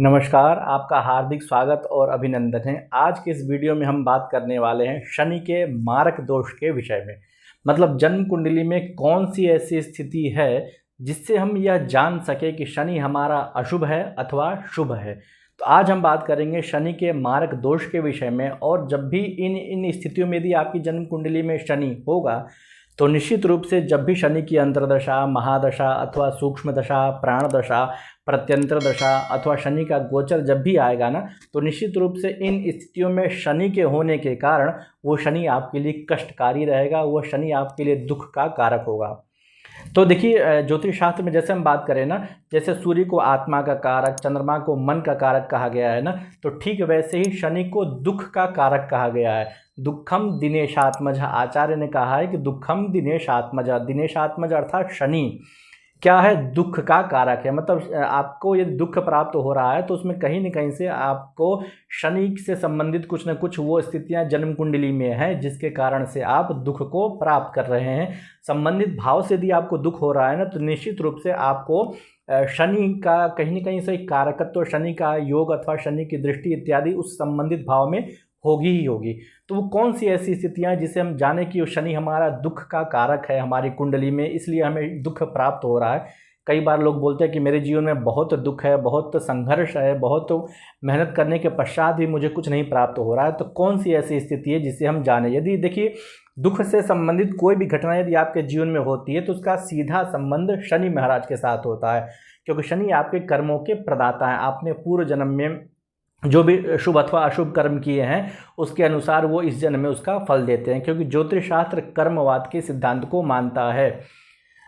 नमस्कार, आपका हार्दिक स्वागत और अभिनंदन है। आज के इस वीडियो में हम बात करने वाले हैं शनि के मारक दोष के विषय में। मतलब जन्म कुंडली में कौन सी ऐसी स्थिति है जिससे हम यह जान सके कि शनि हमारा अशुभ है अथवा शुभ है। तो आज हम बात करेंगे शनि के मारक दोष के विषय में। और जब भी इन स्थितियों में यदि आपकी जन्म कुंडली में शनि होगा तो निश्चित रूप से जब भी शनि की अंतर्दशा, महादशा अथवा सूक्ष्म दशा, प्राण दशा, प्रत्यंतर दशा अथवा शनि का गोचर जब भी आएगा ना, तो निश्चित रूप से इन स्थितियों में शनि के होने के कारण वो शनि आपके लिए कष्टकारी रहेगा, वो शनि आपके लिए दुख का कारक होगा। तो देखिए, ज्योतिष शास्त्र में जैसे हम बात करें ना, जैसे सूर्य को आत्मा का कारक, चंद्रमा को मन का कारक कहा गया है ना, तो ठीक वैसे ही शनि को दुख का कारक कहा गया है। दुखम दिनेशात्मज, आचार्य ने कहा है कि दुखम दिनेशात्मज, दिनेशात्मज अर्थात शनि क्या है, दुख का कारक है। मतलब आपको यदि दुख प्राप्त हो रहा है तो उसमें कहीं न कहीं से आपको शनि से संबंधित कुछ न कुछ वो स्थितियां जन्म कुंडली में हैं जिसके कारण से आप दुख को प्राप्त कर रहे हैं। संबंधित भाव से यदि आपको दुख हो रहा है ना, तो निश्चित रूप से आपको शनि का कहीं न कहीं से कारकत्व, शनि का योग अथवा शनि की दृष्टि इत्यादि उस संबंधित भाव में होगी ही होगी। तो वो कौन सी ऐसी स्थितियां जिसे हम जाने कि शनि हमारा दुख का कारक है हमारी कुंडली में, इसलिए हमें दुख प्राप्त हो रहा है। कई बार लोग बोलते हैं कि मेरे जीवन में बहुत दुख है, बहुत संघर्ष है, बहुत मेहनत करने के पश्चात भी मुझे कुछ नहीं प्राप्त हो रहा है। तो कौन सी ऐसी स्थिति है जिसे हम जाने। यदि देखिए, दुख से संबंधित कोई भी घटना यदि आपके जीवन में होती है तो उसका सीधा संबंध शनि महाराज के साथ होता है, क्योंकि शनि आपके कर्मों के प्रदाता हैं। आपने पूर्व जन्म में जो भी शुभ अथवा अशुभ कर्म किए हैं उसके अनुसार वो इस जन्म में उसका फल देते हैं, क्योंकि ज्योतिष शास्त्र कर्मवाद के सिद्धांत को मानता है।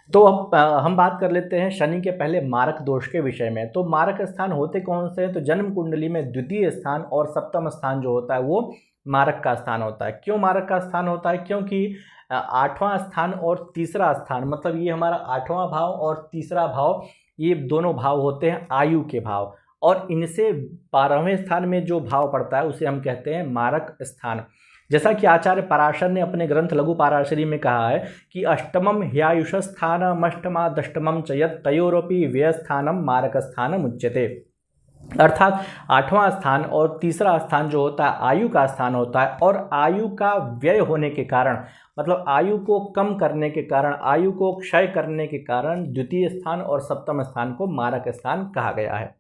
तो अब हम बात कर लेते हैं शनि के पहले मारक दोष के विषय में। तो मारक स्थान होते कौन से हैं? तो जन्म कुंडली में द्वितीय स्थान और सप्तम स्थान जो होता है वो मारक का स्थान होता है। क्यों मारक का स्थान होता है? क्योंकि आठवां स्थान और तीसरा स्थान, मतलब ये हमारा आठवां भाव और तीसरा भाव, ये दोनों भाव होते हैं आयु के भाव, और इनसे 12वें स्थान में जो भाव पड़ता है उसे हम कहते हैं मारक स्थान। जैसा कि आचार्य पराशर ने अपने ग्रंथ लघु पाराशरी में कहा है कि अष्टमम ह्यायुष स्थानम अष्टमादष्टमम च यत् तयोरपि व्ययस्थानम मारक स्थानम उच्यते। अर्थात आठवां स्थान और तीसरा स्थान जो होता है आयु का स्थान होता है, और आयु का व्यय होने के कारण, मतलब आयु को कम करने के कारण, आयु को क्षय करने के कारण द्वितीय स्थान और सप्तम स्थान को मारक स्थान कहा गया है।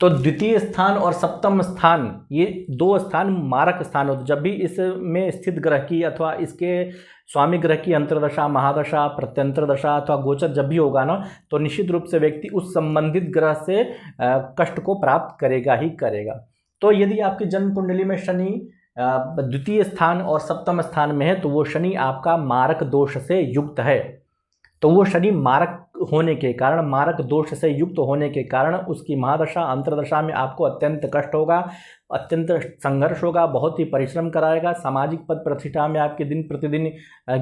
तो द्वितीय स्थान और सप्तम स्थान, ये दो स्थान मारक स्थान होते। जब भी इसमें स्थित ग्रह की अथवा इसके स्वामी ग्रह की अंतर्दशा, महादशा, प्रत्यंतर दशा अथवा गोचर जब भी होगा ना, तो निश्चित रूप से व्यक्ति उस संबंधित ग्रह से कष्ट को प्राप्त करेगा ही करेगा। तो यदि आपकी जन्म कुंडली में शनि द्वितीय स्थान और सप्तम स्थान में है तो वो शनि आपका मारक दोष से युक्त है। तो वो शनि मारक होने के कारण, मारक दोष से युक्त होने के कारण उसकी महादशा, अंतर्दशा में आपको अत्यंत कष्ट होगा, अत्यंत संघर्ष होगा, बहुत ही परिश्रम कराएगा। सामाजिक पद प्रतिष्ठा में आपके दिन प्रतिदिन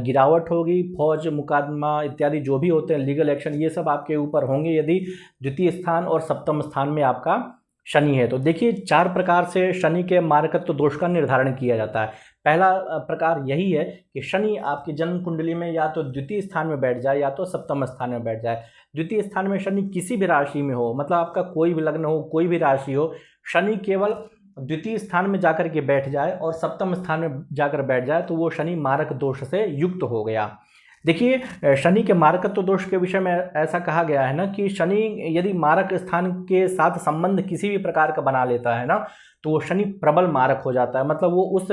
गिरावट होगी। फौज, मुकदमा इत्यादि जो भी होते हैं, लीगल एक्शन, ये सब आपके ऊपर होंगे यदि द्वितीय स्थान और सप्तम स्थान में आपका शनि है। तो देखिए, 4 प्रकार से शनि के मारकत्व दोष का निर्धारण किया जाता है। पहला प्रकार यही है कि शनि आपकी जन्म कुंडली में या तो द्वितीय स्थान में बैठ जाए या तो सप्तम स्थान में बैठ जाए। द्वितीय स्थान में शनि किसी भी राशि में हो, मतलब आपका कोई भी लग्न हो, कोई भी राशि हो, शनि केवल द्वितीय स्थान में जाकर के बैठ जाए और सप्तम स्थान में जाकर बैठ जाए तो वो शनि मारक दोष से युक्त हो गया। देखिए, शनि के मारकत्व दोष के विषय में ऐसा कहा गया है ना कि शनि यदि मारक स्थान के साथ संबंध किसी भी प्रकार का बना लेता है ना, तो वो शनि प्रबल मारक हो जाता है। मतलब वो उस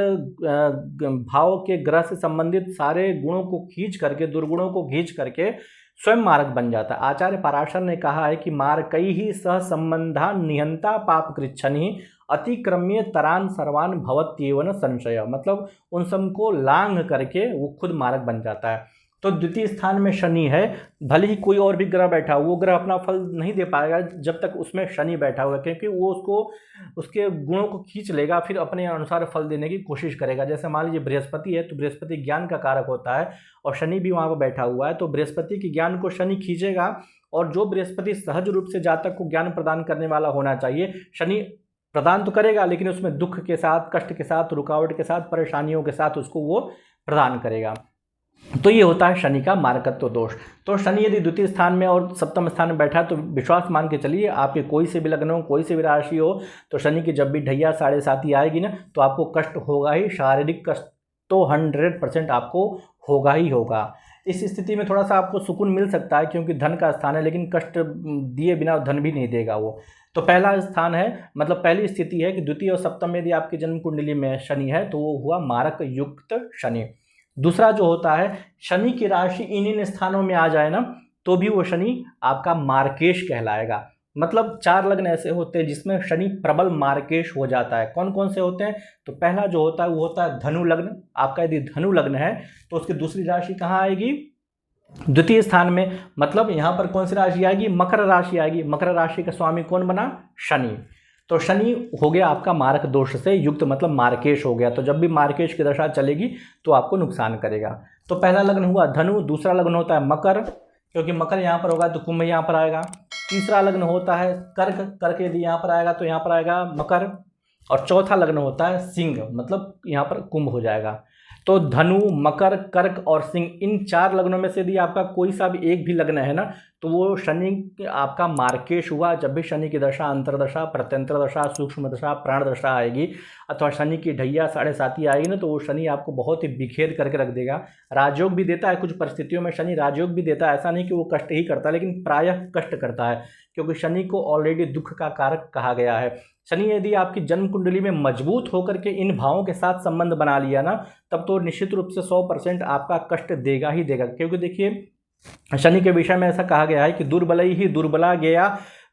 भाव के ग्रह से संबंधित सारे गुणों को खींच करके, दुर्गुणों को खींच करके स्वयं मारक बन जाता है। आचार्य पराशर ने कहा है कि मारकई ही सह संबंधा निहंता पाप कृच्छनि अतिक्रम्य तरान सर्वान भवत्येव संशय। मतलब उन सबको लांघ करके वो खुद मारक बन जाता है। तो द्वितीय स्थान में शनि है, भले ही कोई और भी ग्रह बैठा हो, वो ग्रह अपना फल नहीं दे पाएगा जब तक उसमें शनि बैठा हुआ है, क्योंकि वो उसको, उसके गुणों को खींच लेगा, फिर अपने अनुसार फल देने की कोशिश करेगा। जैसे मान लीजिए बृहस्पति है, तो बृहस्पति ज्ञान का कारक होता है और शनि भी वहाँ पर बैठा हुआ है, तो बृहस्पति के ज्ञान को शनि खींचेगा, और जो बृहस्पति सहज रूप से जातक को ज्ञान प्रदान करने वाला होना चाहिए, शनि प्रदान तो करेगा लेकिन उसमें दुख के साथ, कष्ट के साथ, रुकावट के साथ, परेशानियों के साथ उसको वो प्रदान करेगा। तो ये होता है शनि का मारकत्व दोष। तो शनि यदि द्वितीय स्थान में और सप्तम स्थान में बैठा है तो विश्वास मान के चलिए, आपके कोई से भी लग्न हो, कोई से भी राशि हो, तो शनि की जब भी ढैया 7.5 आएगी ना, तो आपको कष्ट होगा ही, शारीरिक कष्ट तो 100% आपको होगा ही होगा। इस स्थिति में थोड़ा सा आपको सुकून मिल सकता है क्योंकि धन का स्थान है, लेकिन कष्ट दिए बिना धन भी नहीं देगा वो। तो पहला स्थान है, मतलब पहली स्थिति है कि द्वितीय और सप्तम में यदि आपकी जन्म कुंडली में शनि है तो वो हुआ मारक युक्त शनि। दूसरा जो होता है, शनि की राशि इन स्थानों में आ जाए ना, तो भी वो शनि आपका मार्केश कहलाएगा। मतलब 4 लग्न ऐसे होते हैं जिसमें शनि प्रबल मार्केश हो जाता है। कौन कौन से होते हैं? तो पहला जो होता है वो होता है धनु लग्न। आपका यदि धनु लग्न है तो उसकी दूसरी राशि कहाँ आएगी? द्वितीय स्थान में। मतलब यहाँ पर कौन सी राशि आएगी? मकर राशि आएगी। मकर राशि का स्वामी कौन बना? शनि। तो शनि हो गया आपका मारक दोष से युक्त, मतलब मार्केश हो गया। तो जब भी मार्केश की दशा चलेगी तो आपको नुकसान करेगा। तो पहला लग्न हुआ धनु, दूसरा लग्न होता है मकर, क्योंकि मकर यहाँ पर होगा तो कुंभ यहाँ पर आएगा। तीसरा लग्न होता है कर्क, कर्क यदि यहाँ पर आएगा तो यहाँ पर आएगा मकर। और चौथा लग्न होता है सिंह, मतलब यहाँ पर कुंभ हो जाएगा। तो धनु, मकर, कर्क और सिंह, इन 4 लग्नों में से यदि आपका कोई सा भी एक भी लग्न है ना, तो वो शनि आपका मार्केश हुआ। जब भी शनि की दशा, अंतरदशा, प्रत्यंतर दशा, सूक्ष्म दशा, प्राण दशा आएगी अथवा शनि की ढैया 7.5 आएगी ना, तो वो शनि आपको बहुत ही बिखेर करके रख देगा। राजयोग भी देता है, कुछ परिस्थितियों में शनि राजयोग भी देता है। ऐसा नहीं कि वो कष्ट ही करता है, लेकिन प्रायः कष्ट करता है, क्योंकि शनि को ऑलरेडी दुख का कारक कहा गया है। शनि यदि आपकी जन्म कुंडली में मजबूत होकर के इन भावों के साथ संबंध बना लिया ना, तब तो निश्चित रूप से 100% आपका कष्ट देगा ही देगा। क्योंकि देखिए शनि के विषय में ऐसा कहा गया है कि दुर्बलई ही दुर्बला गया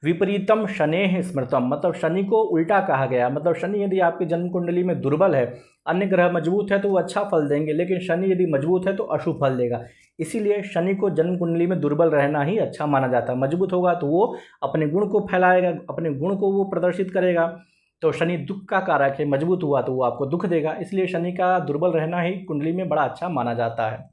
विपरीतम शनेः स्मृतम, मतलब शनि को उल्टा कहा गया। मतलब शनि यदि आपकी जन्म कुंडली में दुर्बल है, अन्य ग्रह मजबूत है तो वो अच्छा फल देंगे, लेकिन शनि यदि मजबूत है तो अशुभ फल देगा। इसीलिए शनि को जन्म कुंडली में दुर्बल रहना ही अच्छा माना जाता है। मजबूत होगा तो वो अपने गुण को फैलाएगा, अपने गुण को वो प्रदर्शित करेगा। तो शनि दुख का कारक है, मजबूत हुआ तो वो आपको दुख देगा। इसलिए शनि का दुर्बल रहना ही कुंडली में बड़ा अच्छा माना जाता है।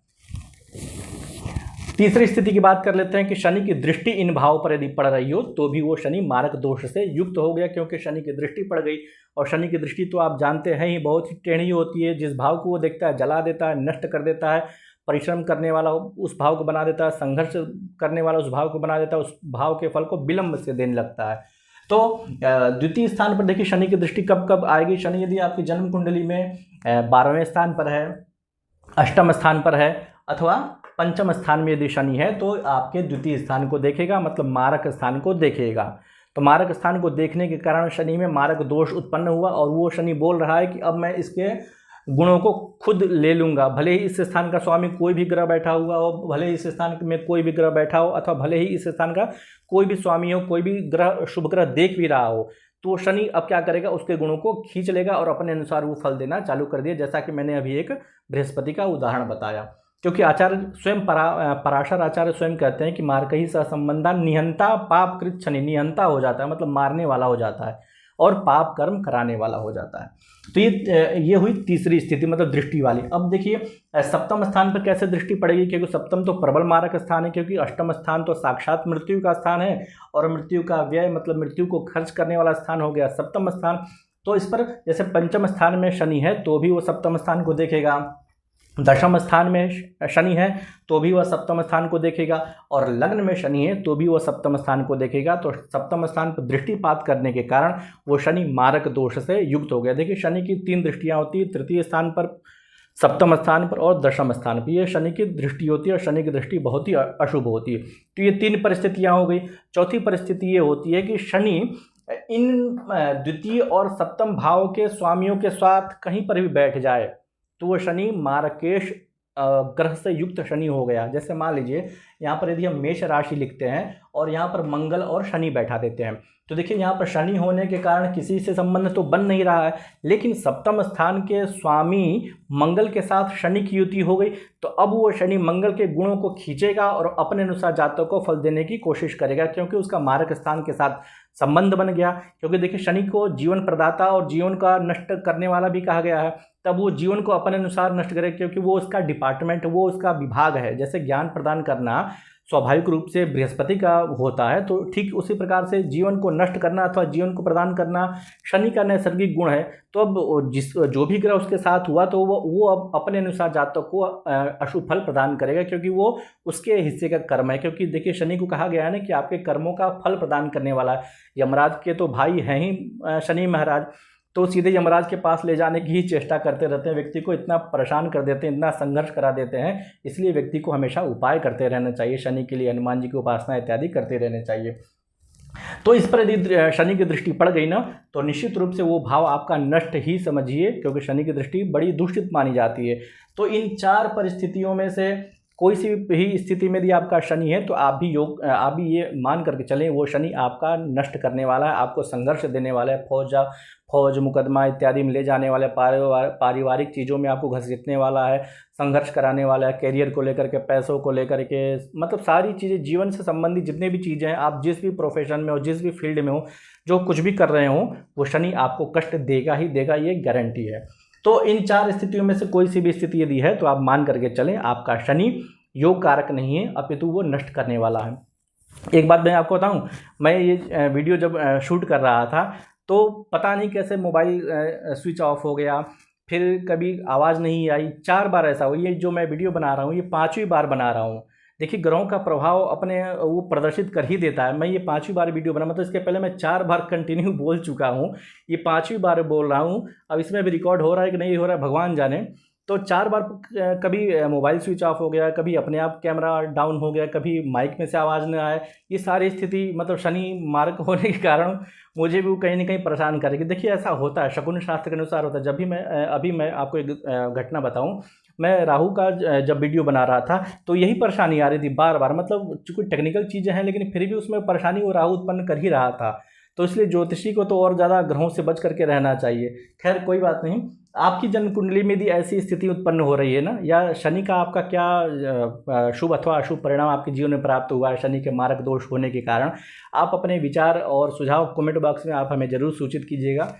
तीसरी स्थिति की बात कर लेते हैं कि शनि की दृष्टि इन भाव पर यदि पड़ रही हो तो भी वो शनि मारक दोष से युक्त हो गया, क्योंकि शनि की दृष्टि पड़ गई। और शनि की दृष्टि तो आप जानते हैं ही, बहुत ही टेढ़ी होती है। जिस भाव को वो देखता है जला देता है, नष्ट कर देता है। परिश्रम करने वाला उस भाव को बना देता है, संघर्ष करने वाला उस भाव को बना देता है, उस भाव के फल को विलंब से देने लगता है। तो द्वितीय स्थान पर देखिए शनि की दृष्टि कब कब आएगी। शनि यदि आपकी जन्म कुंडली में 12वें स्थान पर है, अष्टम स्थान पर है अथवा पंचम स्थान में यदि शनि है तो आपके द्वितीय स्थान को देखेगा, मतलब मारक स्थान को देखेगा। तो मारक स्थान को देखने के कारण शनि में मारक दोष उत्पन्न हुआ और वो शनि बोल रहा है कि अब मैं इसके गुणों को खुद ले लूँगा। भले ही इस स्थान का स्वामी कोई भी ग्रह बैठा हुआ हो, भले ही इस स्थान में कोई भी ग्रह बैठा हो, अथवा भले ही इस स्थान का कोई भी स्वामी हो, कोई भी ग्रह शुभ ग्रह देख भी रहा हो, तो शनि अब क्या करेगा, उसके गुणों को खींच लेगा और अपने अनुसार वो फल देना चालू कर दिया। जैसा कि मैंने अभी एक बृहस्पति का उदाहरण बताया। क्योंकि आचार्य स्वयं पराशर आचार्य स्वयं कहते हैं कि मार्कही सह संबंधा निहंता पाप कृत शनि, निहंता हो जाता है मतलब मारने वाला हो जाता है और पाप कर्म कराने वाला हो जाता है। तो ये हुई तीसरी स्थिति, मतलब दृष्टि वाली। अब देखिए सप्तम स्थान पर कैसे दृष्टि पड़ेगी, क्योंकि सप्तम तो प्रबल मारक स्थान है, क्योंकि अष्टम स्थान तो साक्षात मृत्यु का स्थान है और मृत्यु का व्यय मतलब मृत्यु को खर्च करने वाला स्थान हो गया सप्तम स्थान। तो इस पर जैसे पंचम स्थान में शनि है तो भी वो सप्तम स्थान को देखेगा, दशम स्थान में शनि है तो भी वह सप्तम स्थान को देखेगा, और लग्न में शनि है तो भी वह सप्तम स्थान को देखेगा। तो सप्तम स्थान पर दृष्टिपात करने के कारण वो शनि मारक दोष से युक्त हो गया। देखिए शनि की 3 दृष्टियां होती है, तृतीय स्थान पर, सप्तम स्थान पर और दशम स्थान पर। ये शनि की दृष्टि होती है और शनि की दृष्टि बहुत ही अशुभ होती है। तो ये 3 परिस्थितियाँ हो गई। चौथी परिस्थिति ये होती है कि शनि इन द्वितीय और सप्तम भाव के स्वामियों के साथ कहीं पर भी बैठ जाए तो वो शनि मारकेश ग्रह से युक्त शनि हो गया। जैसे मान लीजिए यहाँ पर यदि हम मेष राशि लिखते हैं और यहाँ पर मंगल और शनि बैठा देते हैं, तो देखिए यहाँ पर शनि होने के कारण किसी से संबंध तो बन नहीं रहा है, लेकिन सप्तम स्थान के स्वामी मंगल के साथ शनि की युति हो गई। तो अब वो शनि मंगल के गुणों को खींचेगा और अपने अनुसार जातक को फल देने की कोशिश करेगा, क्योंकि उसका मारक स्थान के साथ संबंध बन गया। क्योंकि देखिए शनि को जीवन प्रदाता और जीवन का नष्ट करने वाला भी कहा गया है, तब वो जीवन को अपने अनुसार नष्ट करे, क्योंकि वो उसका डिपार्टमेंट, वो उसका विभाग है। जैसे ज्ञान प्रदान करना स्वाभाविक रूप से बृहस्पति का होता है, तो ठीक उसी प्रकार से जीवन को नष्ट करना अथवा जीवन को प्रदान करना शनि का नैसर्गिक गुण है। तो अब जो भी ग्रह उसके साथ हुआ तो वो अब अपने अनुसार जातक को अशुभ फल प्रदान करेगा, क्योंकि वो उसके हिस्से का कर्म है। क्योंकि देखिए शनि को कहा गया है ना कि आपके कर्मों का फल प्रदान करने वाला है। यमराज के तो भाई हैं ही शनि महाराज, तो सीधे यमराज के पास ले जाने की ही चेष्टा करते रहते हैं, व्यक्ति को इतना परेशान कर देते हैं, इतना संघर्ष करा देते हैं। इसलिए व्यक्ति को हमेशा उपाय करते रहना चाहिए, शनि के लिए हनुमान जी की उपासना इत्यादि करते रहने चाहिए। तो इस पर यदि शनि की दृष्टि पड़ गई ना तो निश्चित रूप से वो भाव आपका नष्ट ही समझिए, क्योंकि शनि की दृष्टि बड़ी दूषित मानी जाती है। तो इन 4 परिस्थितियों में से कोई सी भी स्थिति में यदि आपका शनि है तो आप भी ये मान करके चलें वो शनि आपका नष्ट करने वाला है, आपको संघर्ष देने वाला है, फौज मुकदमा इत्यादि में ले जाने वाला है, पारिवारिक चीज़ों में आपको घसीटने वाला है, संघर्ष कराने वाला है, करियर को लेकर के, पैसों को लेकर के, मतलब सारी चीज़ें जीवन से संबंधित जितने भी चीज़ें हैं, आप जिस भी प्रोफेशन में हो, जिस भी फील्ड में हो, जो कुछ भी कर रहे हो, वो शनि आपको कष्ट देगा ही देगा, ये गारंटी है। तो इन 4 स्थितियों में से कोई सी भी स्थिति यदि है तो आप मान करके चलें आपका शनि योग कारक नहीं है, अपितु वो नष्ट करने वाला है। एक बात मैं आपको बताऊं, मैं ये वीडियो जब शूट कर रहा था तो पता नहीं कैसे मोबाइल स्विच ऑफ हो गया, फिर कभी आवाज़ नहीं आई, 4 बार ऐसा हुआ। ये जो मैं वीडियो बना रहा हूँ ये 5वीं बार बना रहा हूँ। देखिए ग्रहों का प्रभाव अपने वो प्रदर्शित कर ही देता है। मैं ये 5वीं बार वीडियो बना, मतलब इसके पहले मैं 4 बार कंटिन्यू बोल चुका हूँ, ये 5वीं बार बोल रहा हूँ। अब इसमें भी रिकॉर्ड हो रहा है कि नहीं हो रहा है भगवान जाने। तो 4 बार कभी मोबाइल स्विच ऑफ हो गया, कभी अपने आप कैमरा डाउन हो गया, कभी माइक में से आवाज़ न आए। ये सारी स्थिति मतलब शनि मार्ग होने के कारण मुझे भी वो कहीं ना कहीं परेशान करेगी। देखिए ऐसा होता है, शकुन शास्त्र के अनुसार होता है। जब भी अभी मैं आपको एक घटना बताऊं, मैं राहु का जब वीडियो बना रहा था तो यही परेशानी आ रही थी बार बार। मतलब चूँकि टेक्निकल चीज़ें हैं लेकिन फिर भी उसमें परेशानी वो राहु उत्पन्न कर ही रहा था। तो इसलिए ज्योतिषी को तो और ज़्यादा ग्रहों से बच करके रहना चाहिए। खैर कोई बात नहीं, आपकी जन्म कुंडली में यदि ऐसी स्थिति उत्पन्न हो रही है ना, या शनि का आपका क्या शुभ अथवा अशुभ परिणाम आपके जीवन में प्राप्त हुआ है शनि के मारक दोष होने के कारण, आप अपने विचार और सुझाव कमेंट बॉक्स में आप हमें ज़रूर सूचित कीजिएगा।